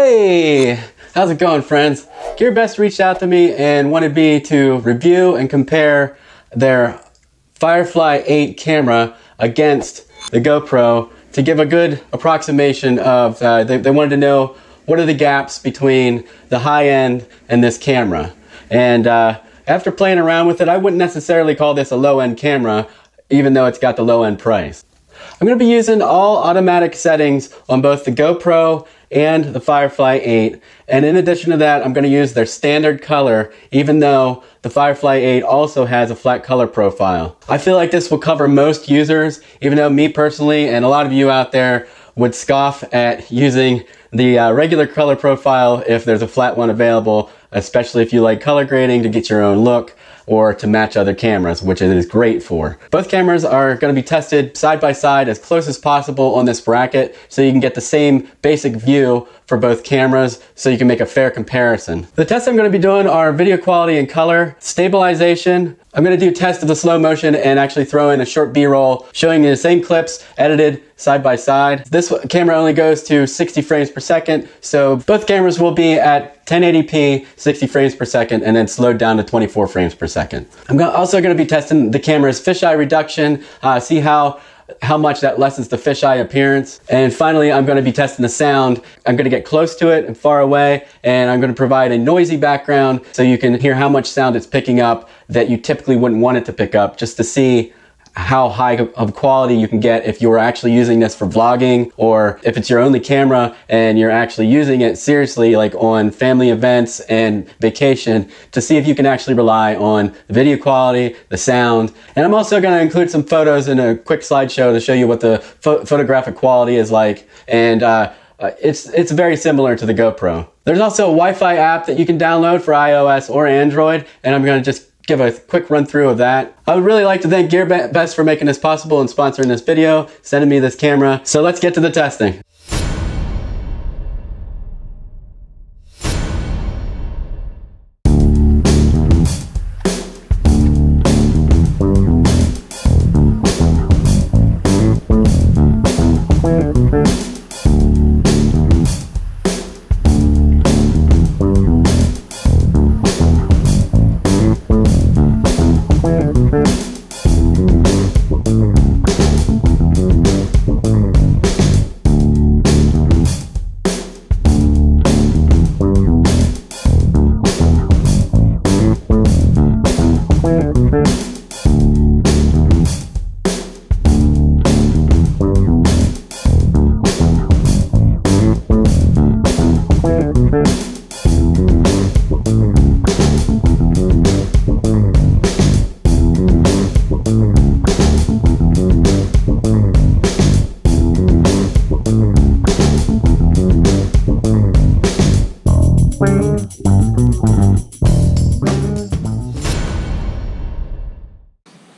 Hey, how's it going, friends? Gearbest reached out to me and wanted me to review and compare their Firefly 8 camera against the GoPro to give a good approximation of, they wanted to know what are the gaps between the high end and this camera. And after playing around with it, I wouldn't necessarily call this a low-end camera, even though it's got the low-end price. I'm going to be using all automatic settings on both the GoPro and the Firefly 8. And in addition to that, I'm going to use their standard color, even though the Firefly 8 also has a flat color profile. I feel like this will cover most users, even though me personally and a lot of you out there would scoff at using the regular color profile if there's a flat one available, especially if you like color grading to get your own look or to match other cameras, which it is great for. Both cameras are going to be tested side by side as close as possible on this bracket so you can get the same basic view for both cameras so you can make a fair comparison. The tests I'm going to be doing are video quality and color, stabilization. I'm going to do tests of the slow motion and actually throw in a short B-roll showing you the same clips edited side by side. This camera only goes to 60 frames per second, so both cameras will be at 1080p, 60 frames per second, and then slowed down to 24 frames per second. I'm also going to be testing the camera's fisheye reduction, see how much that lessens the fisheye appearance. And finally, I'm going to be testing the sound. I'm going to get close to it and far away, and I'm going to provide a noisy background so you can hear how much sound it's picking up that you typically wouldn't want it to pick up, just to see how high of quality you can get if you were actually using this for vlogging, or if it's your only camera and you're actually using it seriously, like on family events and vacation, to see if you can actually rely on the video quality, the sound. And I'm also going to include some photos in a quick slideshow to show you what the photographic quality is like. And it's very similar to the GoPro. There's also a Wi-Fi app that you can download for iOS or Android, and I'm going to just give a quick run through of that. I would really like to thank Gearbest for making this possible and sponsoring this video, sending me this camera. So let's get to the testing.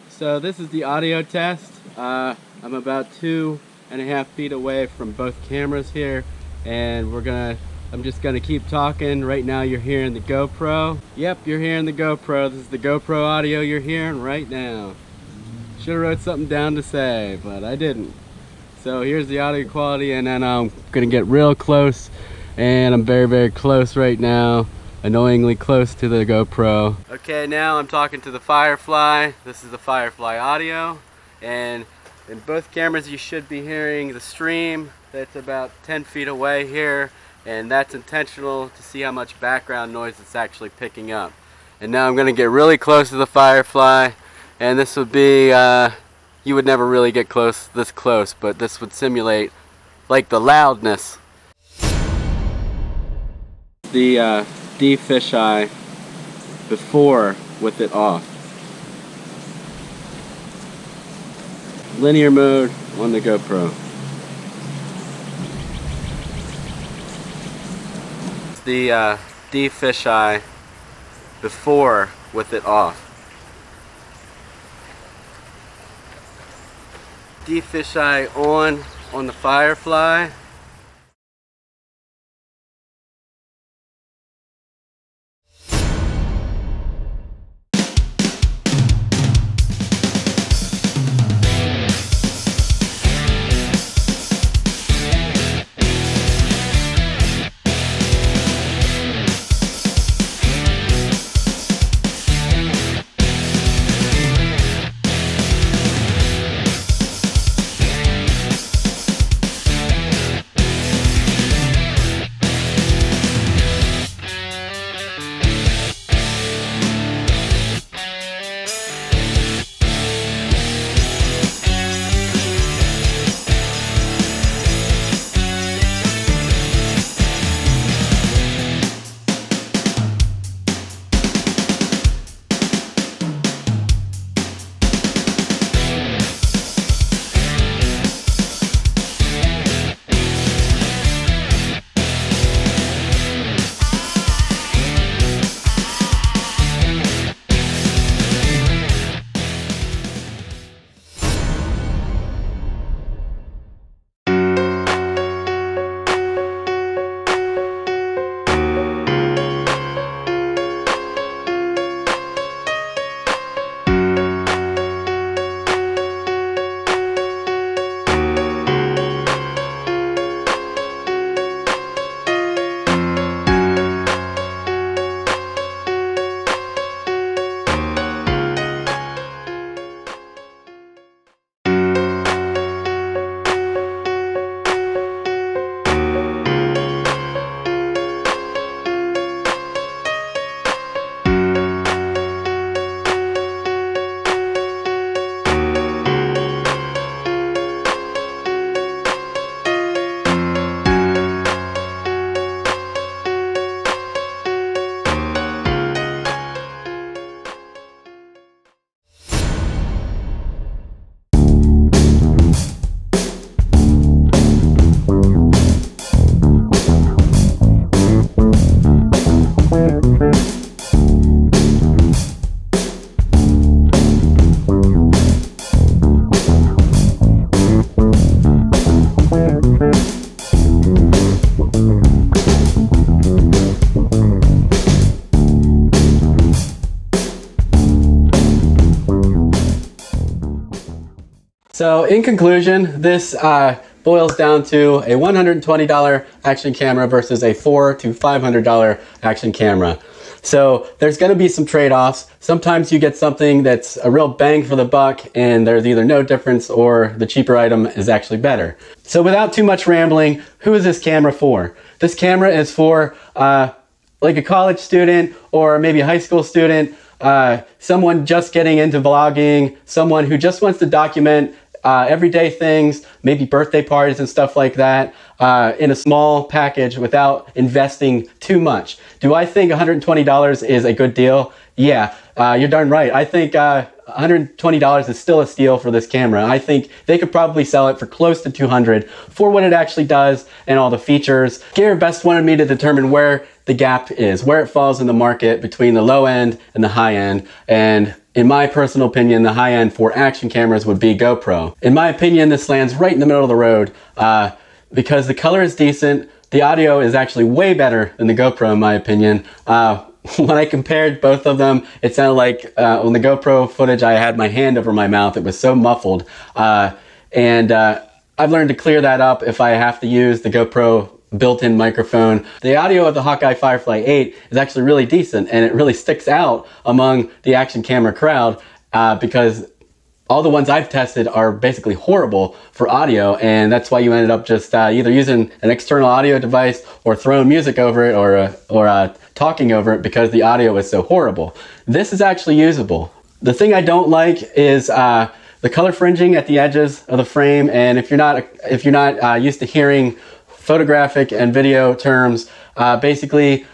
So this is the audio test. I'm about 2.5 feet away from both cameras here, and I'm just gonna keep talking. Right now you're hearing the GoPro. Yep, you're hearing the GoPro. This is the GoPro audio you're hearing right now. Should've wrote something down to say, but I didn't. So here's the audio quality, and then I'm gonna get real close, and I'm very, very close right now. Annoyingly close to the GoPro. Okay, now I'm talking to the Firefly. This is the Firefly audio, and in both cameras you should be hearing the stream. That's about 10 feet away here, and that's intentional to see how much background noise it's actually picking up. And now I'm going to get really close to the Firefly, and this would be, you would never really get this close, but this would simulate like the loudness. The D fisheye before with it off. Linear mode on the GoPro. The D fisheye before with it off. D fisheye on the Firefly. So in conclusion, this boils down to a $120 action camera versus a $400 to $500 action camera. So there's going to be some trade-offs. Sometimes you get something that's a real bang for the buck and there's either no difference or the cheaper item is actually better. So without too much rambling, who is this camera for? This camera is for like a college student or maybe a high school student, someone just getting into vlogging, someone who just wants to document everyday things, maybe birthday parties and stuff like that, in a small package without investing too much. Do I think $120 is a good deal? Yeah, you're darn right. I think $120 is still a steal for this camera. I think they could probably sell it for close to $200 for what it actually does and all the features. Gearbest wanted me to determine where the gap is, where it falls in the market between the low end and the high end. And in my personal opinion, the high end for action cameras would be GoPro. In my opinion, this lands right in the middle of the road because the color is decent. The audio is actually way better than the GoPro in my opinion. When I compared both of them, it sounded like on the GoPro footage, I had my hand over my mouth. It was so muffled. And I've learned to clear that up if I have to use the GoPro built-in microphone. The audio of the Hawkeye Firefly 8 is actually really decent and it really sticks out among the action camera crowd because all the ones I've tested are basically horrible for audio, and that's why you ended up just either using an external audio device or throwing music over it or talking over it because the audio is so horrible. This is actually usable. The thing I don't like is the color fringing at the edges of the frame, and if you're not used to hearing photographic and video terms, basically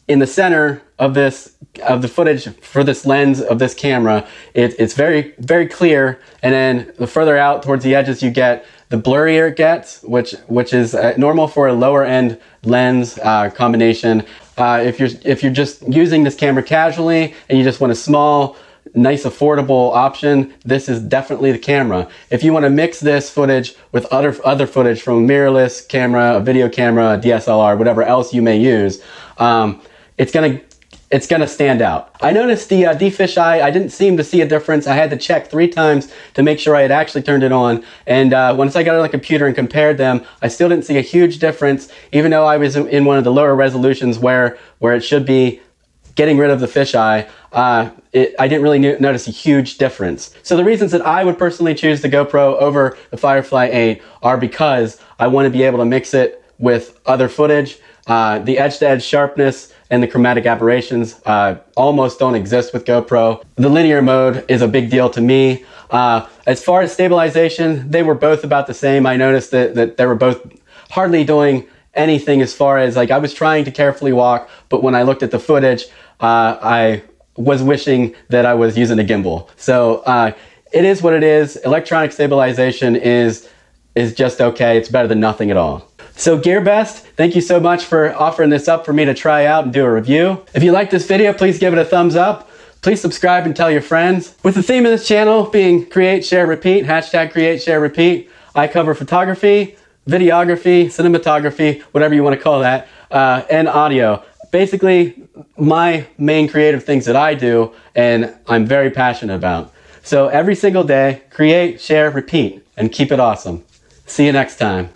in the center of the footage for this lens of this camera, it's very, very clear, and then the further out towards the edges you get, the blurrier it gets, which is normal for a lower end lens combination. If you're just using this camera casually and you just want a small, nice, affordable option, this is definitely the camera. If you want to mix this footage with other footage from a mirrorless camera, a video camera, a DSLR, whatever else you may use, it's gonna stand out. I noticed the D-fisheye, I didn't seem to see a difference. I had to check 3 times to make sure I had actually turned it on. And once I got on the computer and compared them, I still didn't see a huge difference, even though I was in one of the lower resolutions where it should be getting rid of the fisheye. I didn't really notice a huge difference. So the reasons that I would personally choose the GoPro over the Firefly 8 are because I want to be able to mix it with other footage. The edge-to-edge sharpness and the chromatic aberrations almost don't exist with GoPro. The linear mode is a big deal to me. As far as stabilization, they were both about the same. I noticed that they were both hardly doing anything as far as, like, I was trying to carefully walk, but when I looked at the footage, I was wishing that I was using a gimbal. So it is what it is. Electronic stabilization is just okay. It's better than nothing at all. So Gearbest, thank you so much for offering this up for me to try out and do a review. If you like this video, please give it a thumbs up. Please subscribe and tell your friends. With the theme of this channel being create, share, repeat, hashtag create, share, repeat, I cover photography, videography, cinematography, whatever you want to call that, and audio. Basically, my main creative things that I do and I'm very passionate about. So every single day, create, share, repeat, and keep it awesome. See you next time.